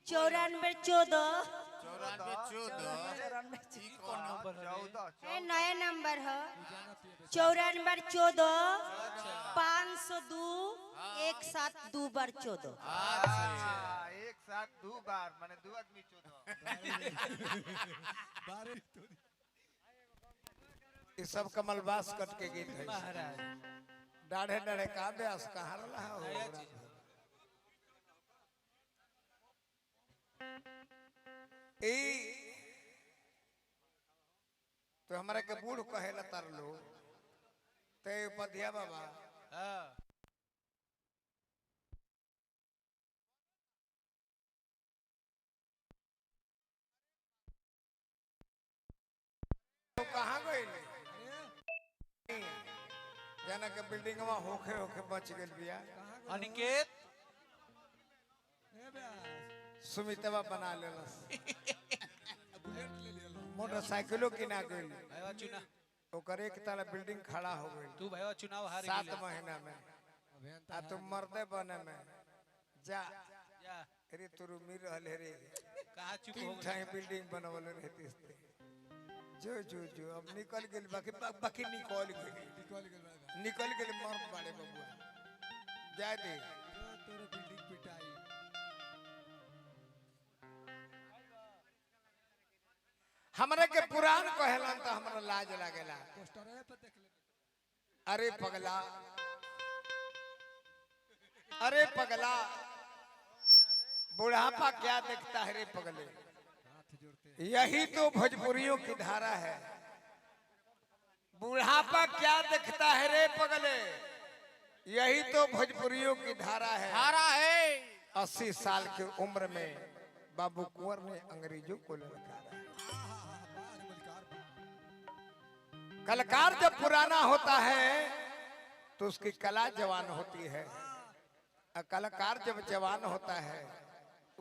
94 14 नया नंबर है 94 14 502 172 बार 14 एक साथ दो बार माने दो आदमी 14 ये सब कमलबास कट के गीत है डाढ़े डाढ़े का ब्यास कहाँ रहा हो तो हमारे के बूढ़ कहेला तार लो ते पधिया बाबा तो कहाँ गए जाना के बिल्डिंग में होखे होखे बच गए बिया अनिकेत सुमितवा बना लेलस मोटरसाइकिलों की ना गई भैया चुना ओकर एक ताला बिल्डिंग खड़ा हो गई तू भैया चुनाव हार 7 महीना में आ तुम मर्दे बने में जा जा अरे तू रूमी रहले रे कहा चुप हो तीन ठाई बिल्डिंग बनवले रहती जो जो जो अब निकल गेल बाकी बाकी निकल गेल मर्द बाड़े बबुआ जा दे तोरे बिल्डिंग पिटाई हमरे के पुराण कहलन तो हमरा लाज लागेला पोस्टर पे देख ले अरे पगला अरे पगला बुढ़ापा क्या देखता है रे पगले हाथ जोड़ते यही तो भोजपुरियों की धारा है बुढ़ापा क्या देखता है रे पगले यही तो भोजपुरियों की धारा है 80 साल की उम्र में बाबू कुंवर ने अंग्रेजों को ललकारा कलाकार जब पुराना होता है तो उसकी कला जवान होती है और कलाकार जब जवान होता है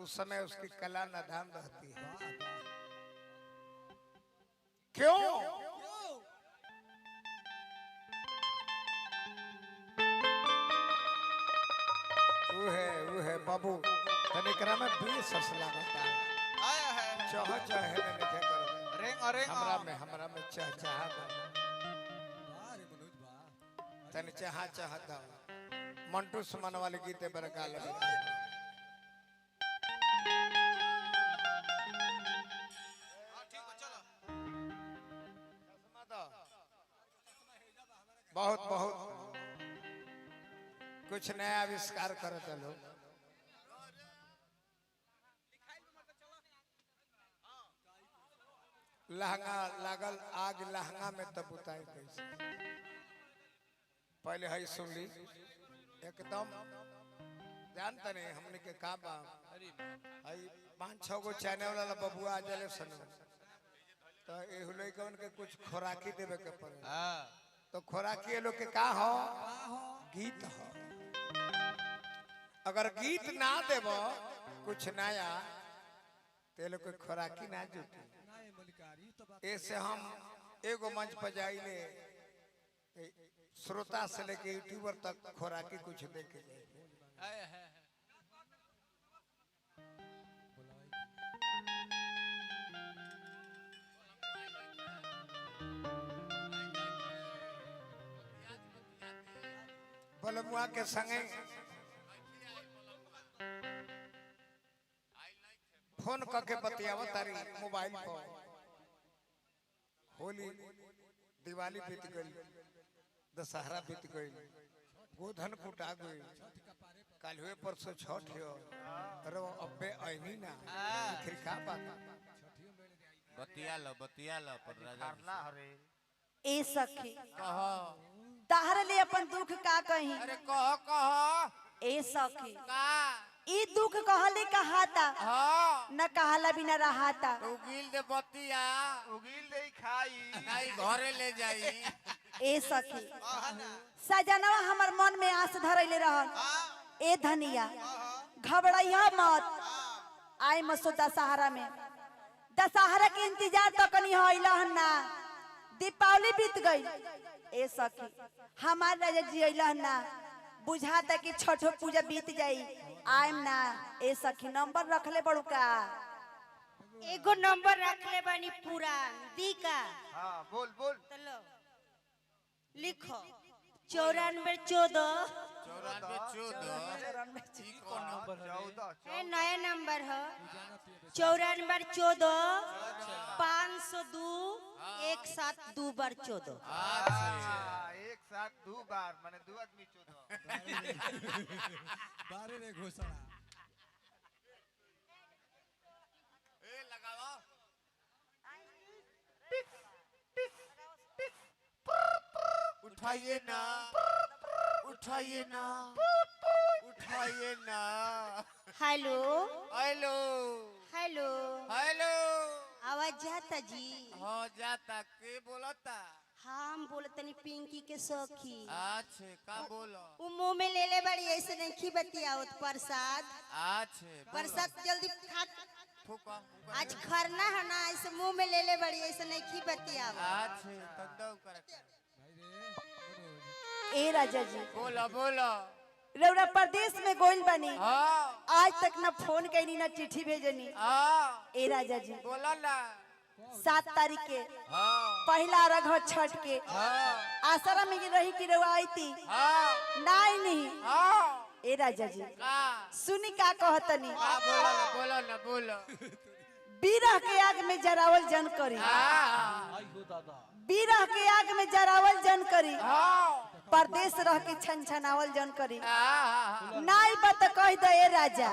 उस समय उसकी कला नादान रहती है क्यों वो है बाबू तनिकरा में 20 असला रहता है आया है चाह चाहे न लिखे करो रेंग अरे हमरा में चाह चाह अरे मनोज बा तन चाह चाहता मंटू सुमन वाले गीते पर गा लगे बहुत बहुत कुछ नया आविष्कार करो चलो लहंगा लागल आग लहंगा में तब उतार कैसे पहले है सुन ली एकदम जानता नहीं हमने के का बा हई 5-6 गो चैनल वाला बबुआ आ जले सन तो ए हुले के उनके कुछ खोराकी देवे के पड़े हां तो खोराकी ये लोग के का हो गीत हो अगर गीत ना देबो कुछ नया ते लोग के खोराकी ना जुटी ना ये मलिकारी तो बात ऐसे हम एगो मंच पर जाइले श्रोता से लेके यूट्यूबर तक खोराकी कुछ दे के जाए आया है बलमुआ के संगे फोन करके बतियाव तारी मोबाइल पर होली दिवाली बीत गई दशहरा बीत गई गोधन कुटा गई कल हुए परसों छठ हो अरे अबे ऐनी ना आखिर का बात बतिया लो पर राजा करला हरे ए सखी कहो ताहर ले अपन दुख का कही अरे कहो ए सखी का ई दुख कहले कहाता हां न कहला बिना रहाता उगिल दे बतिया उगील दे खाई नहीं घरे ले जाई ए सखी सजनवा हमर मन में आस धरैले रहन ए धनिया घबराइया मत आई मसो दशहरा में दशहरा के इंतजार तो कनी होइलहन ना दीपावली बीत गई ए सखी हमार राजा जी अइलहन ना बुझाता कि छठो पूजा बीत जाई आइम ना। ए सखी नंबर रखले बड़ू का? एगो नंबर रखले बानी पुरान दी का। हाँ बोल बोल। चलो लिखो 9414। 9414 ई कौन नंबर है? 14 ए नया नंबर है 9414 502 172 बार 14। अच्छा, एक साथ दो बार माने दो आदमी 14। बारे रे घोषणा ए लगाओ उठाइए ना उठाइए ना उठाइए ना। हेलो हेलो हेलो हेलो आवाज जाता जी? हाँ जाता के बोलता? हम बोलतनी पिंकी के सखी। अच्छे का बोलो? उ मुंह में ले ले बड़ी ऐसे नहीं खी बतियावत प्रसाद। अच्छे प्रसाद जल्दी खा। फूका आज खरना है ना ऐसे मुंह में ले ले बड़ी ऐसे नहीं खी बतियावत। अच्छे तो दो कर भाई रे मनोज ए राजा जी बोलो बोलो। रउरा प्रदेश में गोइल बनी, हाँ आज तक ना फोन कैनी ना चिट्ठी भेजनी। हाँ ए राजा जी बोलो ना। 7 तारीख के हाँ पहला अर्घ हो छठ के हाँ आसरा में ये रही कि रउआ आईती हाँ नहीं। हाँ ए राजा जी का सुनी का कहतनी, बोलो ना बोलो। बीरह के आग में जरावल जन करी, हाँ बीरह के आग में जरावल जन करी, हाँ परदेश रह के छन छनावल जन करी। हाँ नाई बत कह दे ए राजा,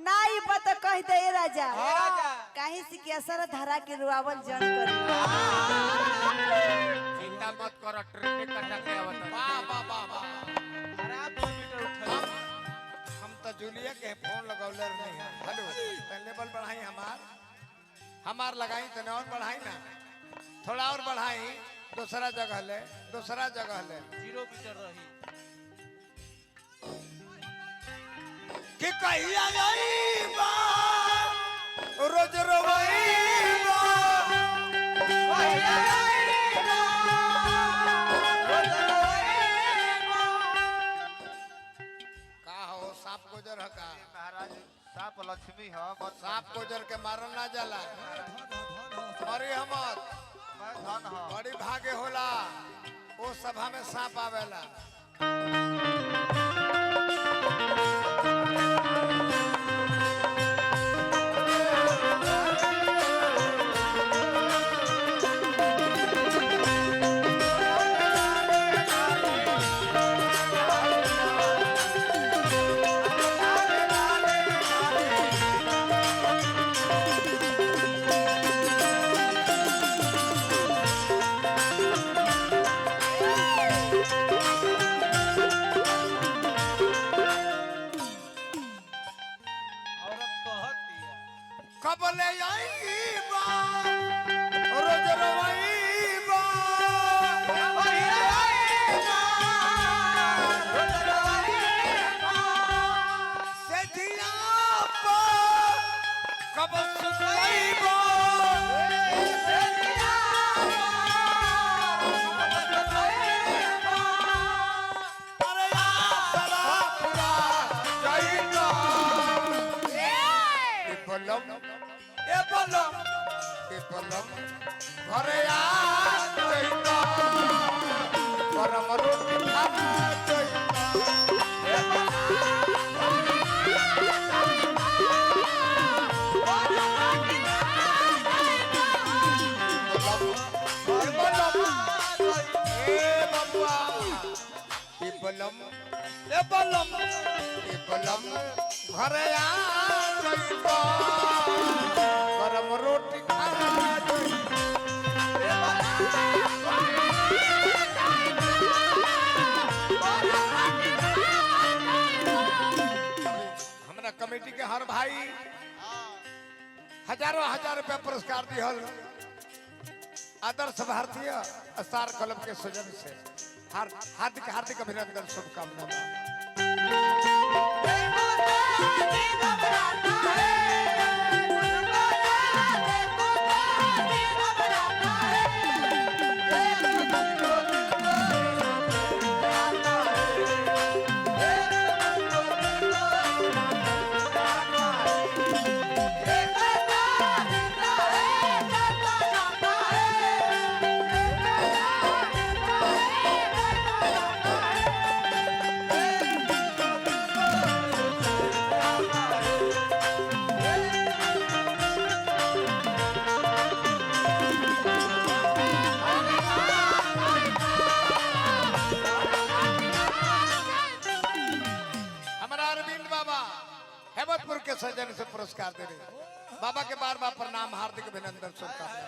नाई बत कह दे ए राजा, कहीं से के असर धरा के रुआवल जन करी। चिंता मत करो ट्रेन कटा के आवत है। वाह वाह वाह वाह। हम तो जूलिया के फोन लगौले नहीं है। हेलो लेवल बढ़ाई हमार लगाई तो और बढ़ाई ना, थोड़ा और बढ़ाई। दूसरा जगह ले 0 मीटर रही कि कहिया गई बा रोज रोवई बा कहिया गई बा रोज रोवई बा। का हो सांप गुजर का? महाराज सांप लक्ष्मी है, मत सांप गुजर के मारल ना जाला। धन मरी हमत मैं धन है। बड़ी भागे होला, वो सभा में सांप आवेला। कब ले आई बा रोज रोवई बा कहिया गई बा रोज रोवई बा। से दिया बा कब सुतई बा से दिया बा कब सुतई बा। अरे आसरा पूरा जाइना ए बलम घरे आ जाइना गरम रोटी खा जाइना। ए बलम घरे आ जाइना गरम रोटी खा जाइना। हमरा कमेटी के हर भाई हजारों हजार रुपया पुरस्कार दिहल आदर्श भारतीय स्टार क्लब के सौजन्य से हार्दिक हार्दिक अभिनंदन शुभकामनाएं। सजन से पुरस्कार दे रहे बाबा के बार बार प्रणाम हार्दिक अभिनंदन शुभकामना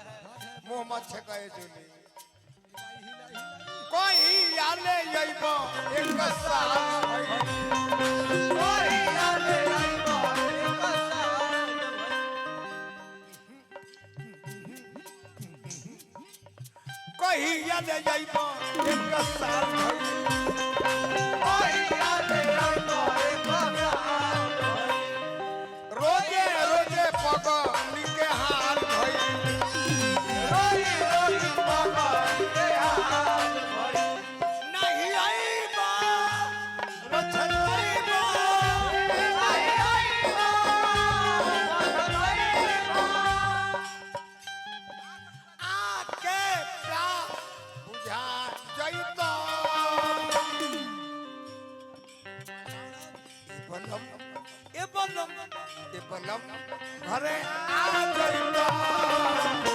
मोहम्मद छकाए जोली कोई याले यइबो एक साल कोई याले यइबो एक साल कोई याले यइबो एक साल कोई याले यइबो एक साल रोजे रोजे पगली के हाल भई रोजे रोजे पगली के हाल भई नहीं आईबा रछन आईबा नहीं आईबा रछन आईबा आके प्यार बुझा जइतो ए बलम घरे आ जइतो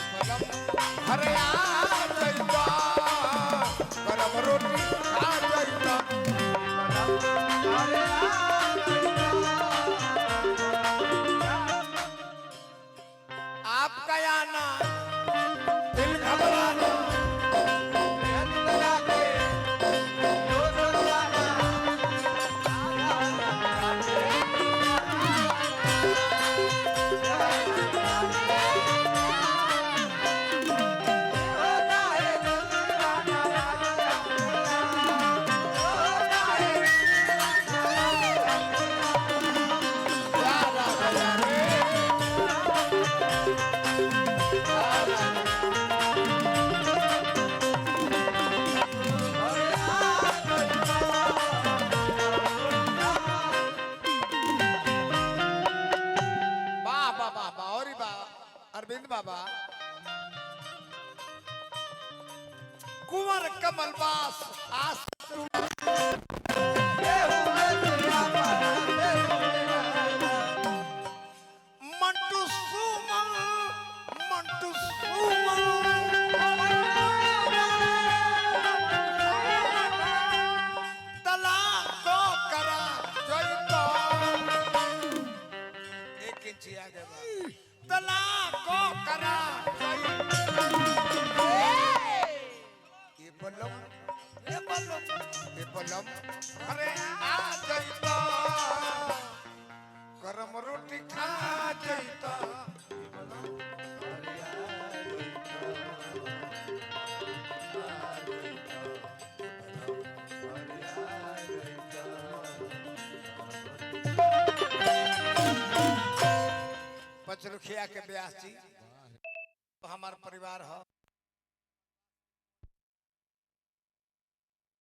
घरे आ जइतो गरम रोटी खा जइतो घरे आ आपका आना दिल घबराना अरविंद बाबा कुंवर कमलवास आस मंटू सुमन तलाक तो करा जइतो एक इंच आगे बा तलाक को करा ये बलम अरे आ जइतो गरम रोटी खा जइतो पचरुखिया के ब्यास जी हमार परिवार है।